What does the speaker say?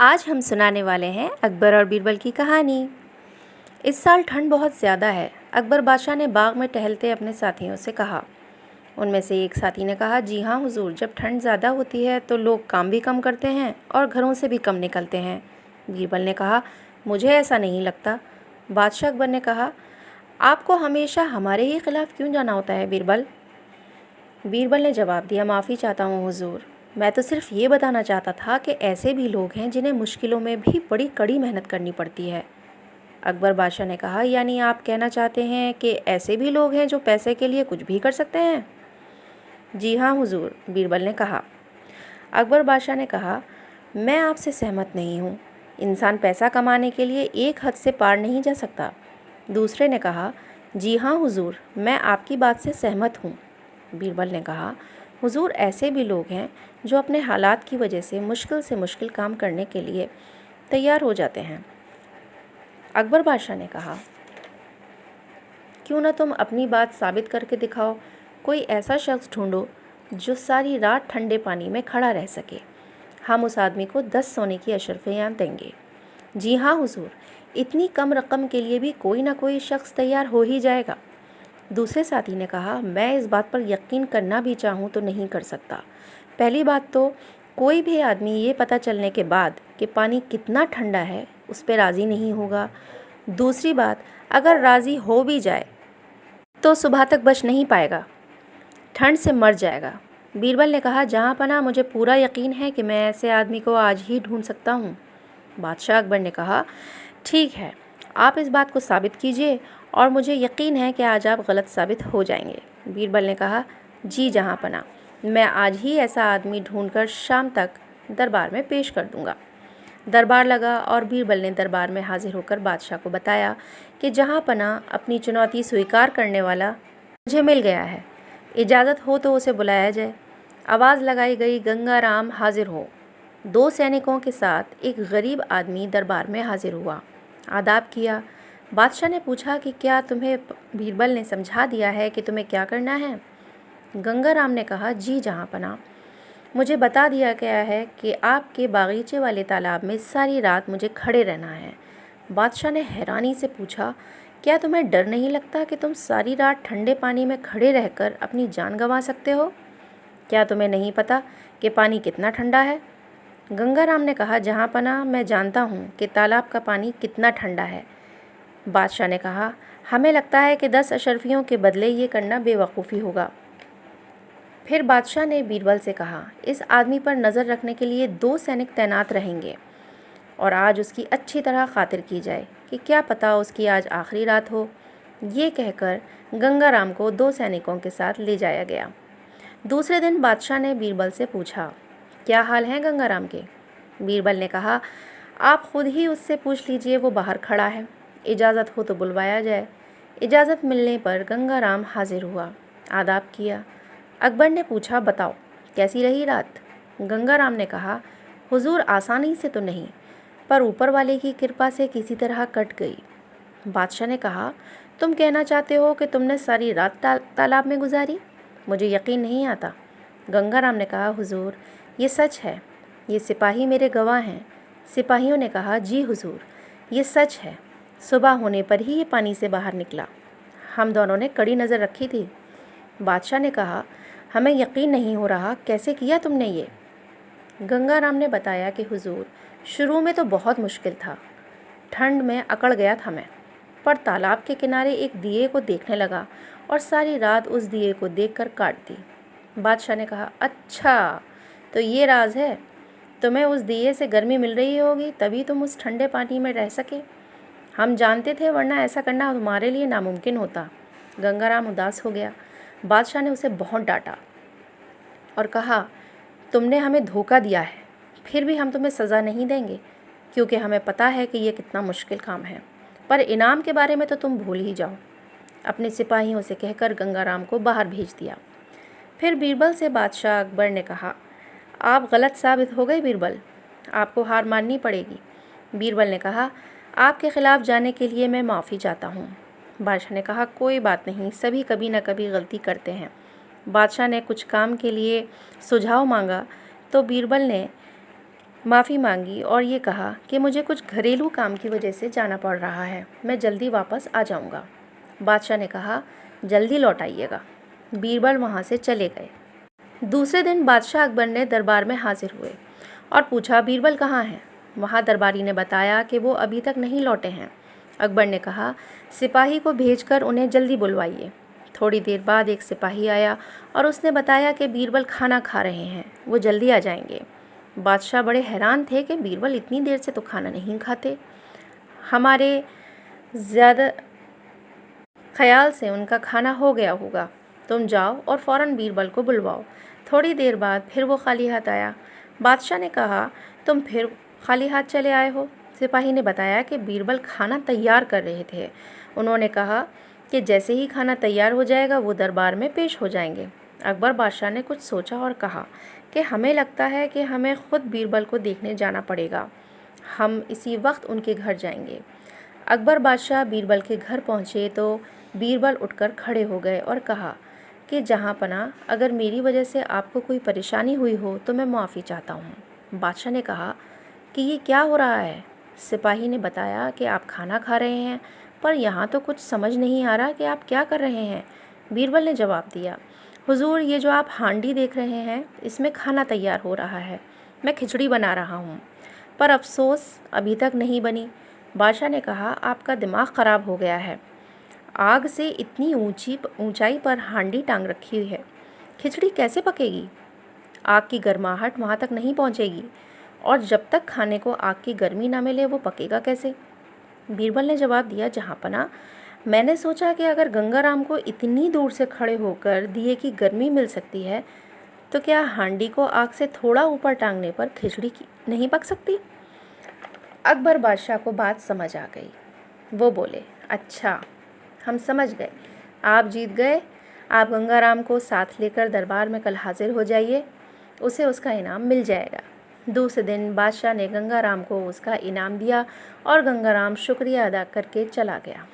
आज हम सुनाने वाले हैं अकबर और बीरबल की कहानी। इस साल ठंड बहुत ज़्यादा है। अकबर बादशाह ने बाग में टहलते अपने साथियों से कहा। उनमें से एक साथी ने कहा, जी हाँ हुजूर, जब ठंड ज़्यादा होती है तो लोग काम भी कम करते हैं और घरों से भी कम निकलते हैं। बीरबल ने कहा, मुझे ऐसा नहीं लगता। बादशाह अकबर ने कहा, आपको हमेशा हमारे ही खिलाफ क्यों जाना होता है बीरबल? बीरबल ने जवाब दिया, माफ़ी चाहता हूँ हुजूर, मैं तो सिर्फ ये बताना चाहता था कि ऐसे भी लोग हैं जिन्हें मुश्किलों में भी बड़ी कड़ी मेहनत करनी पड़ती है। अकबर बादशाह ने कहा, यानी आप कहना चाहते हैं कि ऐसे भी लोग हैं जो पैसे के लिए कुछ भी कर सकते हैं? जी हाँ हुजूर, बीरबल ने कहा। अकबर बादशाह ने कहा, मैं आपसे सहमत नहीं हूँ। इंसान पैसा कमाने के लिए एक हद से पार नहीं जा सकता। दूसरे ने कहा, जी हाँ हुजूर, मैं आपकी बात से सहमत हूँ। बीरबल ने कहा, हुजूर, ऐसे भी लोग हैं जो अपने हालात की वजह से मुश्किल काम करने के लिए तैयार हो जाते हैं। अकबर बादशाह ने कहा, क्यों ना तुम अपनी बात साबित करके दिखाओ। कोई ऐसा शख्स ढूंढो जो सारी रात ठंडे पानी में खड़ा रह सके। हम उस आदमी को 10 सोने की अशरफियाँ देंगे। जी हाँ हुजूर, इतनी कम रकम के लिए भी कोई ना कोई शख्स तैयार हो ही जाएगा। दूसरे साथी ने कहा, मैं इस बात पर यकीन करना भी चाहूँ तो नहीं कर सकता। पहली बात तो कोई भी आदमी ये पता चलने के बाद कि पानी कितना ठंडा है उस पर राज़ी नहीं होगा। दूसरी बात, अगर राज़ी हो भी जाए तो सुबह तक बच नहीं पाएगा, ठंड से मर जाएगा। बीरबल ने कहा, जहाँ पनाह, मुझे पूरा यकीन है कि मैं ऐसे आदमी को आज ही ढूंढ सकता हूँ। बादशाह अकबर ने कहा, ठीक है, आप इस बात को साबित कीजिए और मुझे यकीन है कि आज आप गलत साबित हो जाएंगे। बीरबल ने कहा, जी जहाँ पनाह, मैं आज ही ऐसा आदमी ढूंढकर शाम तक दरबार में पेश कर दूंगा। दरबार लगा और बीरबल ने दरबार में हाजिर होकर बादशाह को बताया कि जहाँ पनाह अपनी चुनौती स्वीकार करने वाला मुझे मिल गया है। इजाज़त हो तो उसे बुलाया जाए। आवाज़ लगाई गई, गंगाराम हाजिर हो। 2 सैनिकों के साथ एक गरीब आदमी दरबार में हाजिर हुआ। आदाब किया। बादशाह ने पूछा कि क्या तुम्हें बीरबल ने समझा दिया है कि तुम्हें क्या करना है? गंगाराम ने कहा, जी जहाँ पनाह, मुझे बता दिया गया है कि आपके बागीचे वाले तालाब में सारी रात मुझे खड़े रहना है। बादशाह ने हैरानी से पूछा, क्या तुम्हें डर नहीं लगता कि तुम सारी रात ठंडे पानी में खड़े रहकर अपनी जान गंवा सकते हो? क्या तुम्हें नहीं पता कि पानी कितना ठंडा है? गंगाराम ने कहा, जहाँ पनाह, मैं जानता हूँ कि तालाब का पानी कितना ठंडा है। बादशाह ने कहा, हमें लगता है कि 10 अशरफियों के बदले ये करना बेवकूफ़ी होगा। फिर बादशाह ने बीरबल से कहा, इस आदमी पर नज़र रखने के लिए 2 सैनिक तैनात रहेंगे और आज उसकी अच्छी तरह खातिर की जाए कि क्या पता उसकी आज आखिरी रात हो। ये कहकर गंगाराम को 2 सैनिकों के साथ ले जाया गया। दूसरे दिन बादशाह ने बीरबल से पूछा, क्या हाल है गंगाराम के? बीरबल ने कहा, आप खुद ही उससे पूछ लीजिए, वो बाहर खड़ा है। इजाज़त हो तो बुलवाया जाए। इजाज़त मिलने पर गंगाराम हाजिर हुआ। आदाब किया। अकबर ने पूछा, बताओ कैसी रही रात? गंगाराम ने कहा, हुजूर, आसानी से तो नहीं, पर ऊपर वाले की कृपा से किसी तरह कट गई। बादशाह ने कहा, तुम कहना चाहते हो कि तुमने सारी रात तालाब में गुजारी? मुझे यकीन नहीं आता। गंगाराम ने कहा, हुजूर, ये सच है, ये सिपाही मेरे गवाह हैं। सिपाहियों ने कहा, जी हुजूर, ये सच है, सुबह होने पर ही ये पानी से बाहर निकला। हम दोनों ने कड़ी नज़र रखी थी। बादशाह ने कहा, हमें यकीन नहीं हो रहा, कैसे किया तुमने ये? गंगाराम ने बताया कि हुजूर, शुरू में तो बहुत मुश्किल था, ठंड में अकड़ गया था मैं, पर तालाब के किनारे एक दिए को देखने लगा और सारी रात उस दिए को देखकर काट दी। बादशाह ने कहा, अच्छा, तो ये राज है? तुम्हें उस दिए से गर्मी मिल रही होगी, तभी तुम उस ठंडे पानी में रह सके। हम जानते थे, वरना ऐसा करना तुम्हारे लिए नामुमकिन होता। गंगाराम उदास हो गया। बादशाह ने उसे बहुत डांटा और कहा, तुमने हमें धोखा दिया है, फिर भी हम तुम्हें सज़ा नहीं देंगे, क्योंकि हमें पता है कि ये कितना मुश्किल काम है, पर इनाम के बारे में तो तुम भूल ही जाओ। अपने सिपाहियों से कहकर गंगाराम को बाहर भेज दिया। फिर बीरबल से बादशाह अकबर ने कहा, आप गलत साबित हो गए बीरबल, आपको हार माननी पड़ेगी। बीरबल ने कहा, आपके ख़िलाफ़ जाने के लिए मैं माफ़ी चाहता हूँ। बादशाह ने कहा, कोई बात नहीं, सभी कभी न कभी गलती करते हैं। बादशाह ने कुछ काम के लिए सुझाव मांगा तो बीरबल ने माफ़ी मांगी और ये कहा कि मुझे कुछ घरेलू काम की वजह से जाना पड़ रहा है, मैं जल्दी वापस आ जाऊंगा। बादशाह ने कहा, जल्दी लौट आइएगा। बीरबल वहाँ से चले गए। दूसरे दिन बादशाह अकबर ने दरबार में हाजिर हुए और पूछा, बीरबल कहाँ हैं? वहाँ दरबारी ने बताया कि वो अभी तक नहीं लौटे हैं। अकबर ने कहा, सिपाही को भेजकर उन्हें जल्दी बुलवाइए। थोड़ी देर बाद एक सिपाही आया और उसने बताया कि बीरबल खाना खा रहे हैं, वो जल्दी आ जाएंगे। बादशाह बड़े हैरान थे कि बीरबल इतनी देर से तो खाना नहीं खाते, हमारे ज़्यादा ख्याल से उनका खाना हो गया होगा। तुम जाओ और फ़ौरन बीरबल को बुलवाओ। थोड़ी देर बाद फिर वो खाली हाथ आया। बादशाह ने कहा, तुम फिर खाली हाथ चले आए हो? सिपाही ने बताया कि बीरबल खाना तैयार कर रहे थे। उन्होंने कहा कि जैसे ही खाना तैयार हो जाएगा वो दरबार में पेश हो जाएंगे। अकबर बादशाह ने कुछ सोचा और कहा कि हमें लगता है कि हमें खुद बीरबल को देखने जाना पड़ेगा। हम इसी वक्त उनके घर जाएंगे। अकबर बादशाह बीरबल के घर पहुँचे तो बीरबल उठकर खड़े हो गए और कहा कि जहाँ पनाह, अगर मेरी वजह से आपको कोई परेशानी हुई हो तो मैं माफ़ी चाहता हूँ। बादशाह ने कहा कि ये क्या हो रहा है? सिपाही ने बताया कि आप खाना खा रहे हैं, पर यहाँ तो कुछ समझ नहीं आ रहा कि आप क्या कर रहे हैं। बीरबल ने जवाब दिया, हुजूर, ये जो आप हांडी देख रहे हैं इसमें खाना तैयार हो रहा है। मैं खिचड़ी बना रहा हूँ, पर अफसोस अभी तक नहीं बनी। बादशाह ने कहा, आपका दिमाग ख़राब हो गया है। आग से इतनी ऊंचाई पर हांडी टांग रखी हुई है, खिचड़ी कैसे पकेगी? आग की गर्माहट वहाँ तक नहीं पहुँचेगी, और जब तक खाने को आग की गर्मी ना मिले वो पकेगा कैसे? बीरबल ने जवाब दिया, जहाँ पनाह, मैंने सोचा कि अगर गंगाराम को इतनी दूर से खड़े होकर दिए की गर्मी मिल सकती है तो क्या हांडी को आग से थोड़ा ऊपर टांगने पर खिचड़ी नहीं पक सकती? अकबर बादशाह को बात समझ आ गई। वो बोले, अच्छा, हम समझ गए, आप जीत गए। आप गंगाराम को साथ लेकर दरबार में कल हाजिर हो जाइए, उसे उसका इनाम मिल जाएगा। दूसरे दिन बादशाह ने गंगाराम को उसका इनाम दिया और गंगाराम शुक्रिया अदा करके चला गया।